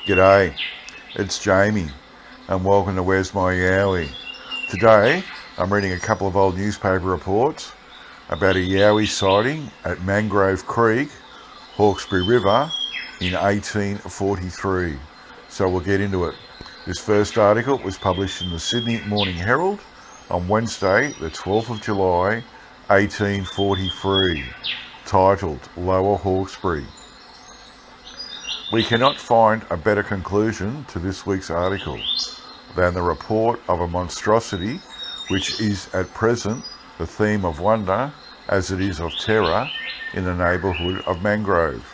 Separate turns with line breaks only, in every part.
G'day, it's Jamie and welcome to Where's My Yowie. Today I'm reading a couple of old newspaper reports about a Yowie sighting at Mangrove Creek, Hawkesbury River in 1843. So we'll get into it. This first article was published in the Sydney Morning Herald on Wednesday the 12th of July 1843, titled Lower Hawkesbury. We cannot find a better conclusion to this week's article than the report of a monstrosity which is at present the theme of wonder as it is of terror in the neighbourhood of Mangrove.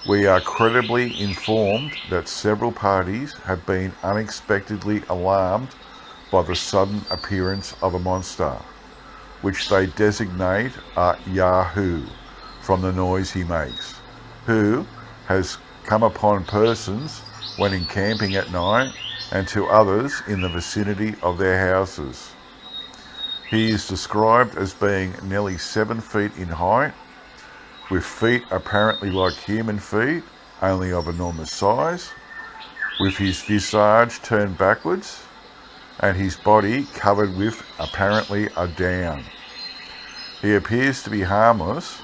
We are credibly informed that several parties have been unexpectedly alarmed by the sudden appearance of a monster, which they designate a Yahoo from the noise he makes, who has come upon persons when encamping at night and to others in the vicinity of their houses. He is described as being nearly 7 feet in height, with feet apparently like human feet, only of enormous size, with his visage turned backwards and his body covered with apparently a down. He appears to be harmless,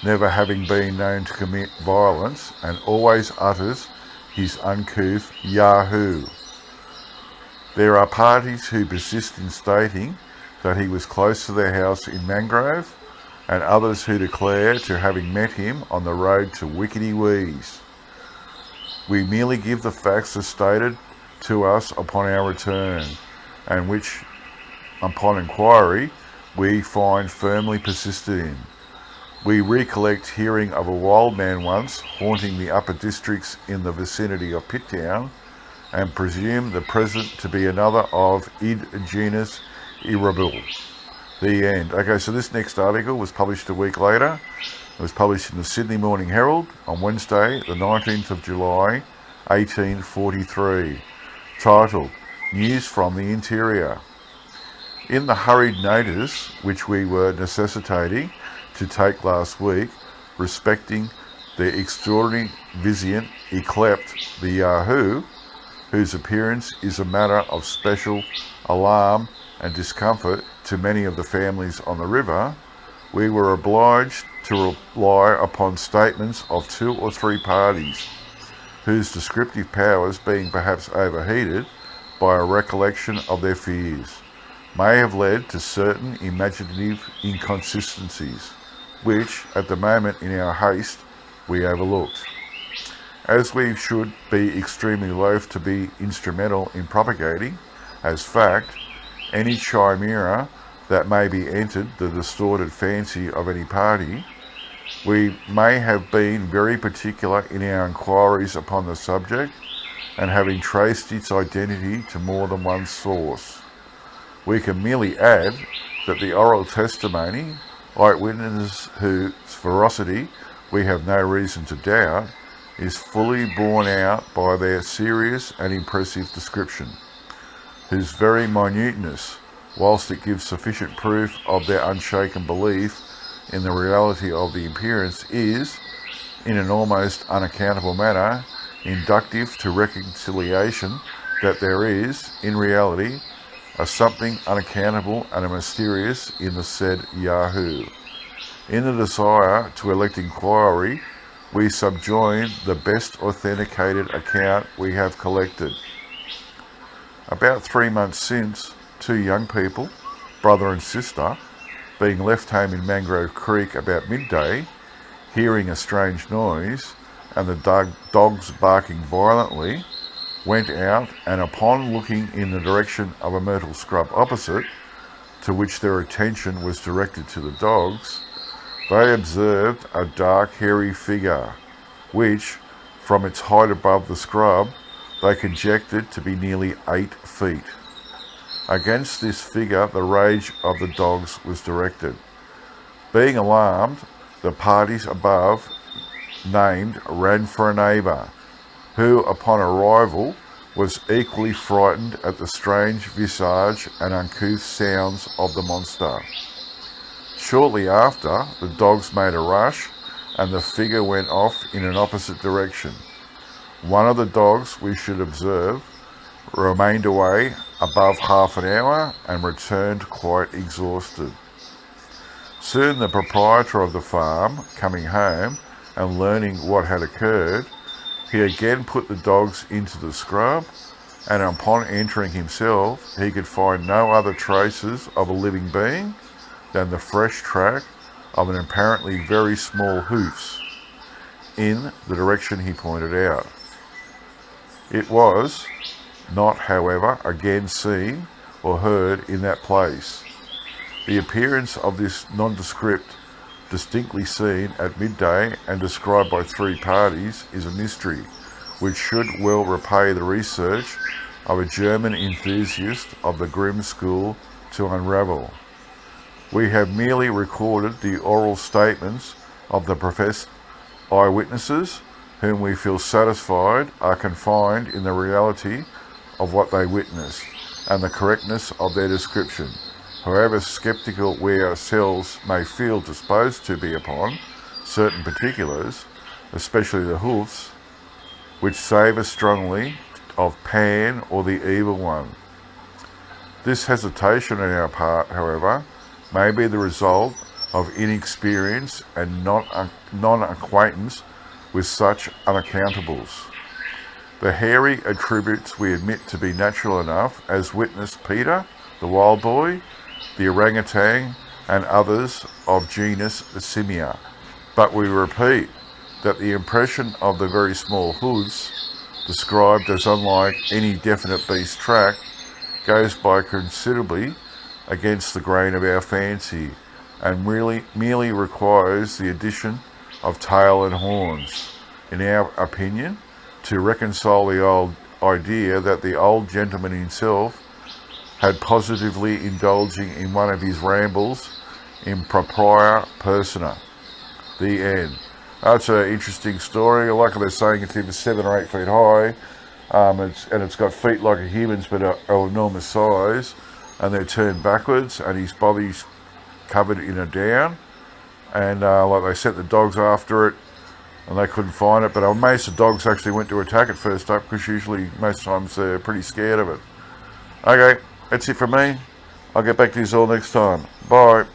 never having been known to commit violence, and always utters his uncouth Yahoo. There are parties who persist in stating that he was close to their house in Mangrove, and others who declare to having met him on the road to Wickety Wees. We merely give the facts as stated to us upon our return, and which, upon inquiry, we find firmly persisted in. We recollect hearing of a wild man once haunting the upper districts in the vicinity of Pitttown, and presume the present to be another of id genus irribil. The end. Okay, so this next article was published a week later. It was published in the Sydney Morning Herald on Wednesday, the 19th of July, 1843, titled News from the Interior. In the hurried notice which we were necessitating to take last week respecting the extraordinary visiant yclept the Yahoo, whose appearance is a matter of special alarm and discomfort to many of the families on the river, we were obliged to rely upon statements of 2 or 3 parties, whose descriptive powers, being perhaps overheated by a recollection of their fears, may have led to certain imaginative inconsistencies, which, at the moment in our haste, we overlooked. As we should be extremely loath to be instrumental in propagating, as fact, any chimera that may be entered the distorted fancy of any party, we may have been very particular in our inquiries upon the subject, and having traced its identity to more than one source. We can merely add that the oral testimony, eyewitnesses whose veracity we have no reason to doubt, is fully borne out by their serious and impressive description, whose very minuteness, whilst it gives sufficient proof of their unshaken belief in the reality of the appearance, is, in an almost unaccountable manner, inductive to reconciliation that there is, in reality, a something unaccountable and a mysterious in the said Yahoo. In the desire to elect inquiry, we subjoin the best authenticated account we have collected. About 3 months since, 2 young people, brother and sister, being left home in Mangrove Creek about midday, hearing a strange noise and the dogs barking violently, went out, and upon looking in the direction of a myrtle scrub opposite, to which their attention was directed to the dogs, they observed a dark hairy figure, which, from its height above the scrub, they conjectured to be nearly 8 feet. Against this figure the rage of the dogs was directed. Being alarmed, the parties above named ran for a neighbour, who upon arrival was equally frightened at the strange visage and uncouth sounds of the monster. Shortly after, the dogs made a rush, and the figure went off in an opposite direction. One of the dogs, we should observe, remained away above half an hour and returned quite exhausted. Soon the proprietor of the farm, coming home and learning what had occurred, he again put the dogs into the scrub, and upon entering himself, he could find no other traces of a living being than the fresh track of an apparently very small hoofs in the direction he pointed out. It was not, however, again seen or heard in that place. The appearance of this nondescript, distinctly seen at midday and described by 3 parties, is a mystery which should well repay the research of a German enthusiast of the grim school to unravel. We have merely recorded the oral statements of the professed eyewitnesses, whom we feel satisfied are confined in the reality of what they witnessed and the correctness of their description. However sceptical we ourselves may feel disposed to be upon certain particulars, especially the hoofs, which savour strongly of Pan or the Evil One. This hesitation on our part, however, may be the result of inexperience and non-acquaintance with such unaccountables. The hairy attributes we admit to be natural enough, as witness Peter, the wild boy, the orangutan, and others of genus Simia. But we repeat that the impression of the very small hooves, described as unlike any definite beast track, goes by considerably against the grain of our fancy, and merely requires the addition of tail and horns, in our opinion, to reconcile the old idea that the old gentleman himself had positively indulging in one of his rambles in propria persona. The end. That's an interesting story. Like they're saying, it's either 7 or 8 feet high, it's got feet like a human's, but are enormous size, and they're turned backwards, and his body's covered in a down, and like they sent the dogs after it, and they couldn't find it. But most of the dogs actually went to attack it first up, because usually most times they're pretty scared of it. Okay, that's it from me. I'll get back to you all next time. Bye.